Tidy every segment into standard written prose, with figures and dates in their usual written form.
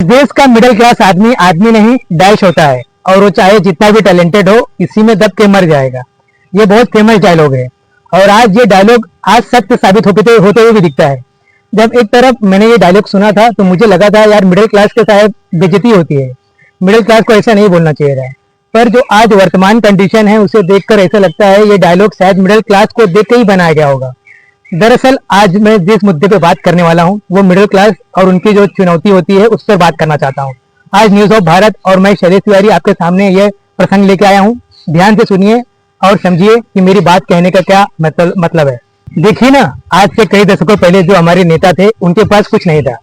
देश का middle class आदमी आदमी नहीं डैश होता है, और वो चाहे जितना भी टैलेंटेड हो इसी में दब के मर जाएगा। ये बहुत फेमस डायलॉग है, और आज ये डायलॉग आज सत्य साबित होते हुए भी दिखता है। जब एक तरफ मैंने ये डायलॉग सुना था तो मुझे लगा था यार मिडिल क्लास के साथ बेइज्जती होती है, मिडिल क्लास को ऐसा नहीं बोलना चाहिए था। पर जो आज वर्तमान कंडीशन है उसे देखकर ऐसा लगता है ये डायलॉग शायद मिडिल क्लास को देख के ही बनाया गया होगा। दरअसल आज मैं जिस मुद्दे पे बात करने वाला हूँ वो मिडिल क्लास और उनकी जो चुनौती होती है उस पर बात करना चाहता हूँ। आज न्यूज ऑफ भारत और मैं शैलेश तिवारी आपके सामने ये प्रसंग लेके आया हूँ। ध्यान से सुनिए और समझिए कि मेरी बात कहने का क्या मतलब है। देखिए ना, आज से कई दशकों पहले जो हमारे नेता थे उनके पास कुछ नहीं था,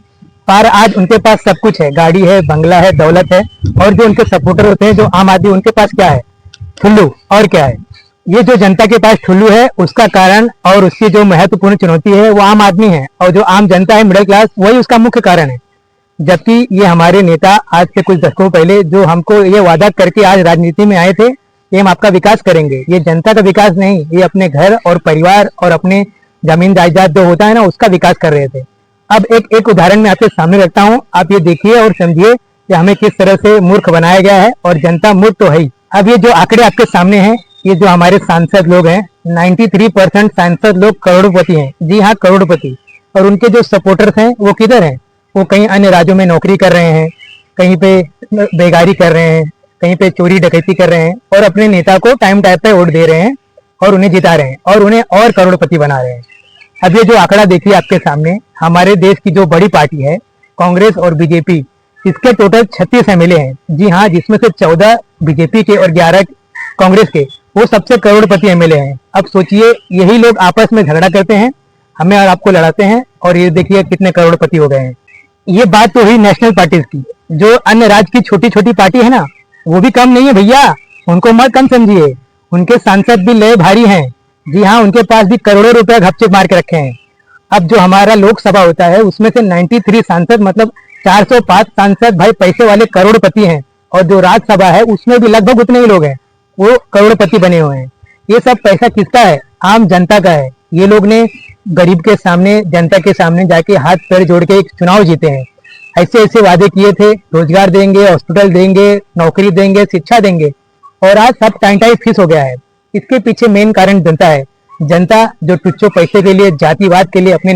पर आज उनके पास सब कुछ है। गाड़ी है, बंगला है, दौलत है, और जो उनके सपोर्टर होते हैं जो आम आदमी, उनके पास क्या है? ठुल्लू। और क्या है? ये जो जनता के पास ठुल्लू है उसका कारण और उसकी जो महत्वपूर्ण चुनौती है वो आम आदमी है, और जो आम जनता है मिडिल क्लास, वही उसका मुख्य कारण है। जबकि ये हमारे नेता आज से कुछ दशकों पहले जो हमको ये वादा करके आज राजनीति में आए थे कि हम आपका विकास करेंगे, ये जनता का विकास नहीं, ये अपने घर और परिवार और अपने जमीन जायदाद जो होता है ना उसका विकास कर रहे थे। अब एक उदाहरण मैं आपके सामने रखता हूँ, आप ये देखिए और समझिए कि हमें किस तरह से मूर्ख बनाया गया है, और जनता मूर्ख तो है ही। अब ये जो आंकड़े आपके सामने हैं, ये जो हमारे सांसद लोग हैं, 93% सांसद लोग करोड़पति हैं। जी हाँ, करोड़पति। और उनके जो सपोर्टर्स हैं वो किधर हैं? वो कहीं अन्य राज्यों में नौकरी कर रहे हैं, कहीं पे बेगारी कर रहे हैं, कहीं पे चोरी डकैती कर रहे हैं, और अपने नेता को टाइम पे वोट दे रहे हैं और उन्हें जिता रहे हैं और उन्हें और करोड़पति बना रहे हैं। अब ये जो आंकड़ा देखिए आपके सामने, हमारे देश की जो बड़ी पार्टी है कांग्रेस और बीजेपी, इसके टोटल 36 एमएलए हैं। जी हाँ, जिसमें से 14 बीजेपी के और 11 कांग्रेस के, वो सबसे करोड़पति एमएलए हैं। अब सोचिए, यही लोग आपस में झगड़ा करते हैं, हमें और आपको लड़ाते हैं, और ये देखिए कितने करोड़पति हो गए हैं। ये बात तो हुई नेशनल पार्टीज की। जो अन्य राज्य की छोटी छोटी पार्टी है ना, वो भी कम नहीं है भैया, उनको मत कम समझिए। उनके सांसद भी लय भारी हैं। जी हाँ, उनके पास भी करोड़ों रुपए घपचे मार के रखे हैं। अब जो हमारा लोकसभा होता है उसमें से 93 सांसद, मतलब 405 सांसद भाई पैसे वाले करोड़पति हैं, और जो राज्यसभा है उसमें भी लगभग उतने ही लोग हैं, वो करोड़पति बने हुए हैं। ये सब पैसा किसका है? आम जनता का है। ये लोग ने गरीब के सामने, जनता के सामने जाके हाथ पैर जोड़ के एक चुनाव जीते हैं। ऐसे ऐसे वादे किए थे, रोजगार देंगे, हॉस्पिटल देंगे, नौकरी देंगे, शिक्षा देंगे, और आज सब टाइम फिक्स हो गया है। इसके पीछे मेन कारण जनता है। जनता जो टुच्चो पैसे के लिए, जातिवाद के लिए अपने